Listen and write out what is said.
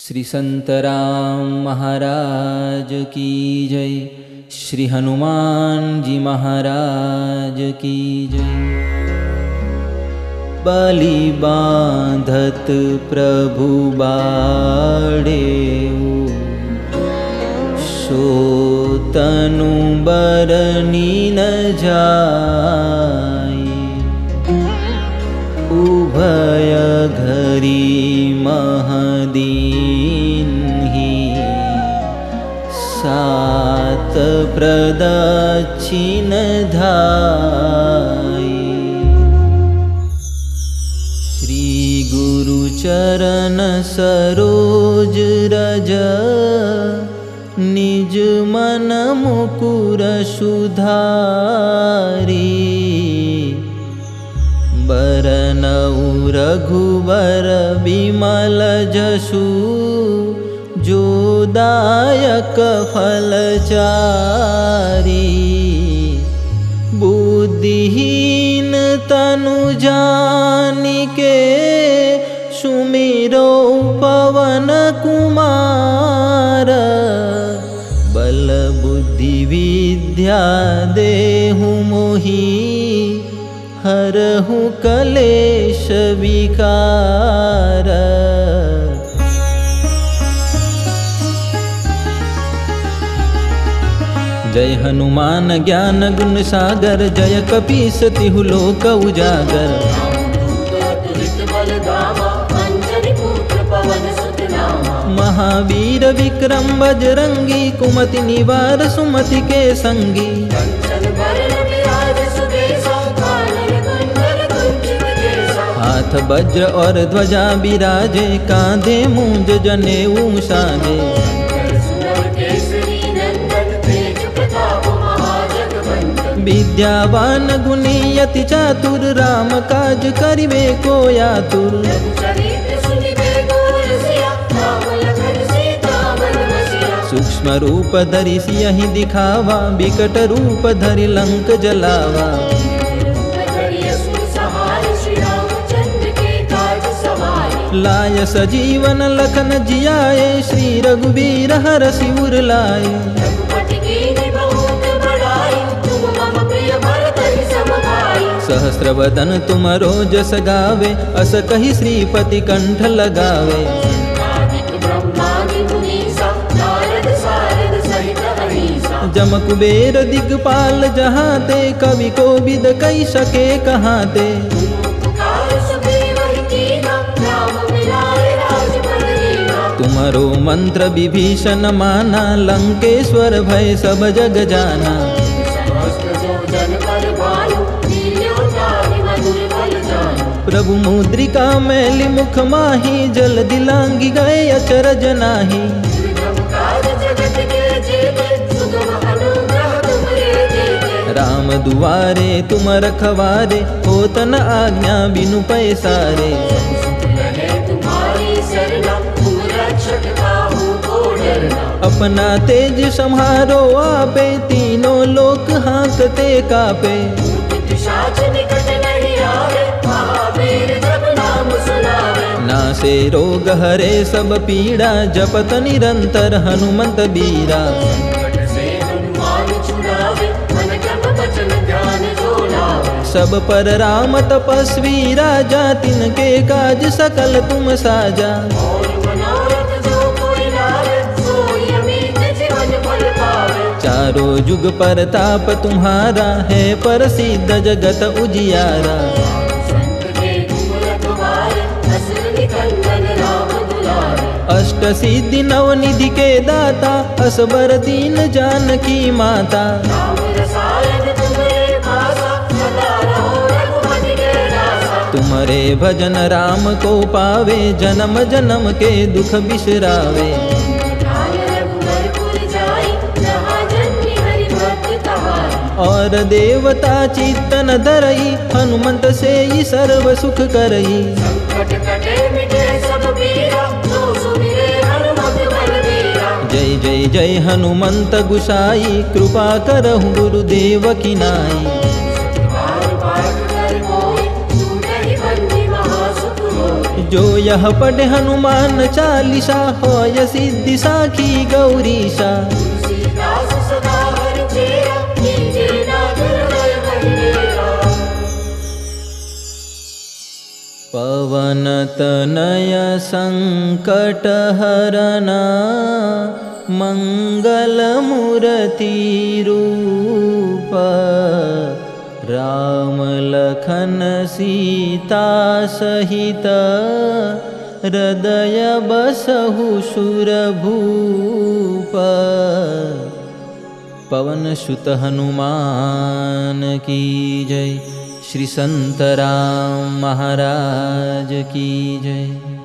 श्री संत राम महाराज की जय। श्री हनुमान जी महाराज की जय। बलि बांधत प्रभु बाड़ेऊ, सो तनु बरनी न जाय। उभय घरी महदीन्हि, सात प्रदक्षिण धाय। श्री गुरु चरण सरोज रज, निज मन मुकुर सुधारी। बरनऊ रघुबर बिमल जसु, जो दायक फलचारी। बुद्धिहीन तनु जानिके, सुमिरो पवन कुमार। बल बुद्धि विद्या देहु मोहि, हरहु कलेश विकार। जय हनुमान ज्ञान गुण सागर, जय कपीस तिहु लोक उजागर। महावीर विक्रम बजरंगी, कुमति निवार सुमति के संगी। हाथ वज्र और ध्वजा बिराजे, कांधे मूंज जनेऊ साजे। विद्यावान गुणी अति चातुर, राम काज करिबे को आतुर। सूक्ष्म रूप धरि सियहि दिखावा, बिकट रूप धरि लंक जलावा। लाय सजीवन लखन जियाए, श्री रघुबीर हरषि उर लाए। सहस्र वदन तुमरो जस गावे, अस कहि श्रीपति कंठ लगावे। जम कुबेर दिगपाल जहाते, कवि कोविद कहि सके कहाते। तुमरो मंत्र विभीषण माना, लंकेश्वर भय सब जग जाना। प्रभु मुद्रिका मैली मुख माही, जल दिलांगी गए अचरज नाही। राम दुआरे तुम रखवारे, होत न आज्ञा बिनु पैसारे। अपना तेज सम्हारो आपे, तीनों लोक हाँकते कापे। नासे रोग हरे सब पीड़ा, जपत निरंतर हनुमंत बीरा। सब पर राम तपस्वी राजा, तिनके काज सकल तुम साजा। चारों जुग परताप तुम्हारा, है प्रसिद्ध जगत उजियारा। अष्ट सिद्धि नव निधि के दाता, असबर दीन जानकी माता। तुम्हारे भजन राम को पावे, जन्म जन्म के दुख बिसरावे। और देवता चित्तन धरई, हनुमंत से ही सर्व सुख करई। जय जय जय हनुमंत गुसाई, कृपा करहु गुरुदेव की नाई। जो यह पढ़े हनुमान चालीसा होय सिद्धि साखी गौरीशा। तुलसीदास सदा हरचेरा कीजे नाथ हृदय बलदेवा। पवन तनय संकट हरना मंगल मूर्ति रूप। राम लखन सीता सहित हृदय बसहु सुरभूप। पवन सुत हनुमान की जय। श्री संत राम महाराज की जय।